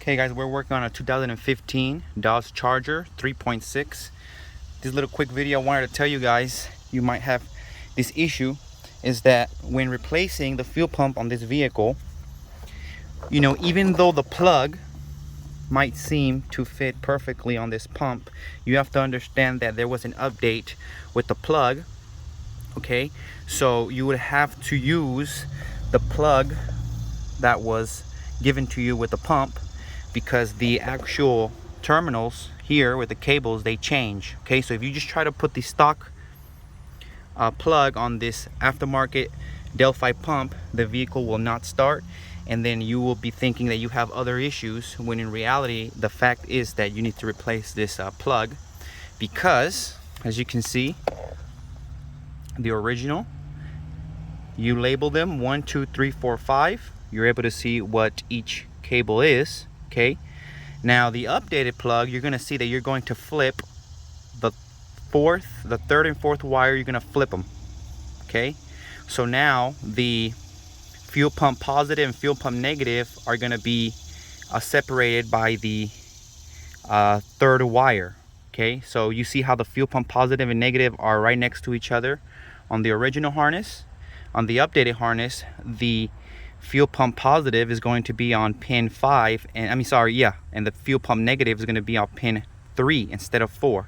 Okay guys, we're working on a 2015 Dodge Charger 3.6. This little quick video I wanted to tell you guys, you might have this issue, is that when replacing the fuel pump on this vehicle, you know, even though the plug might seem to fit perfectly on this pump, you have to understand that there was an update with the plug. Okay, so you would have to use the plug that was given to you with the pump, because the actual terminals here with the cables, they change. Okay, so if you just try to put the stock plug on this aftermarket Delphi pump, the vehicle will not start, and then you will be thinking that you have other issues, when in reality the fact is that you need to replace this plug, because as you can see, the original, you label them 1, 2, 3, 4, 5. You're able to see what each cable is. Okay, now the updated plug, you're going to see that you're going to flip the third and fourth wire. You're going to flip them. Okay, so now the fuel pump positive and fuel pump negative are going to be separated by the third wire. Okay, so you see how the fuel pump positive and negative are right next to each other on the original harness. On the updated harness, the fuel pump positive is going to be on pin 5, and and the fuel pump negative is going to be on pin 3 instead of 4.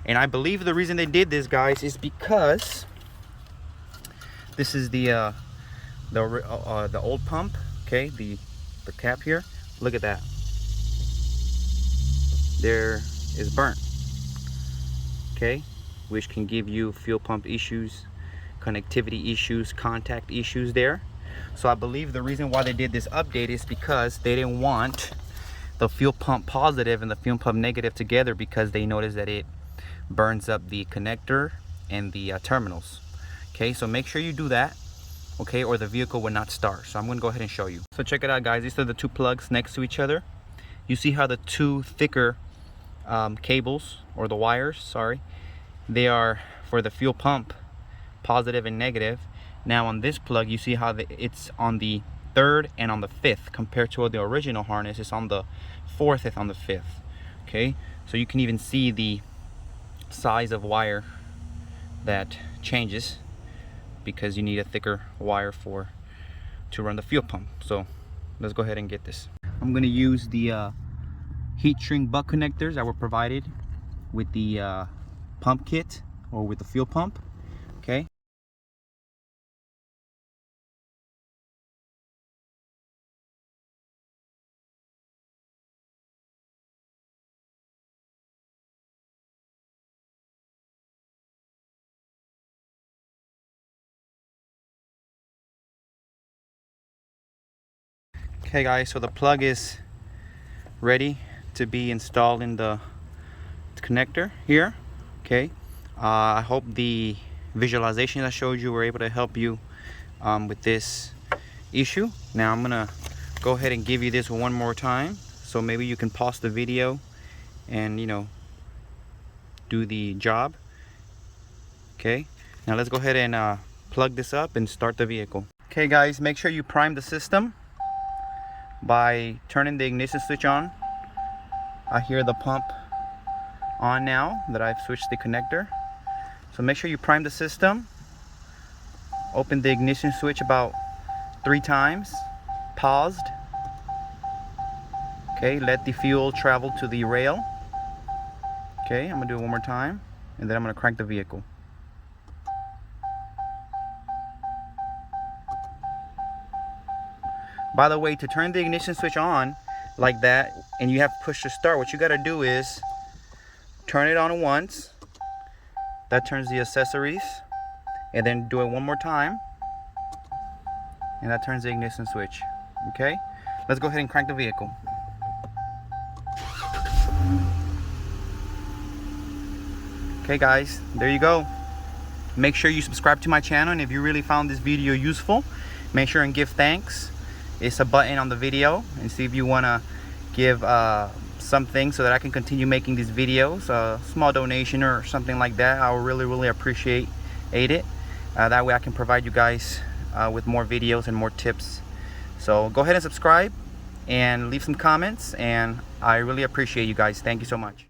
And I believe the reason they did this, guys, is because this is the old pump. Okay, the cap here, look at that, there is burnt. Okay, which can give you fuel pump issues, connectivity issues, contact issues there. So I believe the reason why they did this update is because they didn't want the fuel pump positive and the fuel pump negative together, because they noticed that it burns up the connector and the terminals. Okay, so make sure you do that, okay, or the vehicle will not start. So I'm going to go ahead and show you. So check it out, guys. These are the two plugs next to each other. You see how the two thicker cables, or the wires, sorry, they are for the fuel pump positive and negative. Now on this plug, you see how it's on the 3rd and on the 5th, compared to the original harness, it's on the 4th and on the 5th. Okay, so you can even see the size of wire that changes, because you need a thicker wire to run the fuel pump. So let's go ahead and get this. I'm going to use the heat shrink butt connectors that were provided with the pump kit, or with the fuel pump. Okay, okay guys, so the plug is ready to be installed in the connector here. Okay, I hope the visualization I showed you were able to help you with this issue. Now I'm gonna go ahead and give you this one more time, so maybe you can pause the video and, you know, do the job. Okay, now let's go ahead and plug this up and start the vehicle. Okay guys, make sure you prime the system by turning the ignition switch on. I hear the pump on now that I've switched the connector. So make sure you prime the system. Open the ignition switch about 3 times. Paused. Okay, let the fuel travel to the rail. Okay, I'm gonna do it one more time, and then I'm gonna crank the vehicle. By the way, to turn the ignition switch on like that, and you have to push to start, what you gotta do is turn it on once. That turns the accessories, and then do it one more time, and that turns the ignition switch. Okay, let's go ahead and crank the vehicle. Okay guys, there you go. Make sure you subscribe to my channel, and if you really found this video useful, make sure and give thanks. It's a button on the video, and see if you want to give something so that I can continue making these videos, a small donation or something like that. I would really appreciate it. That way I can provide you guys with more videos and more tips. So go ahead and subscribe, and leave some comments, and I really appreciate you guys. Thank you so much.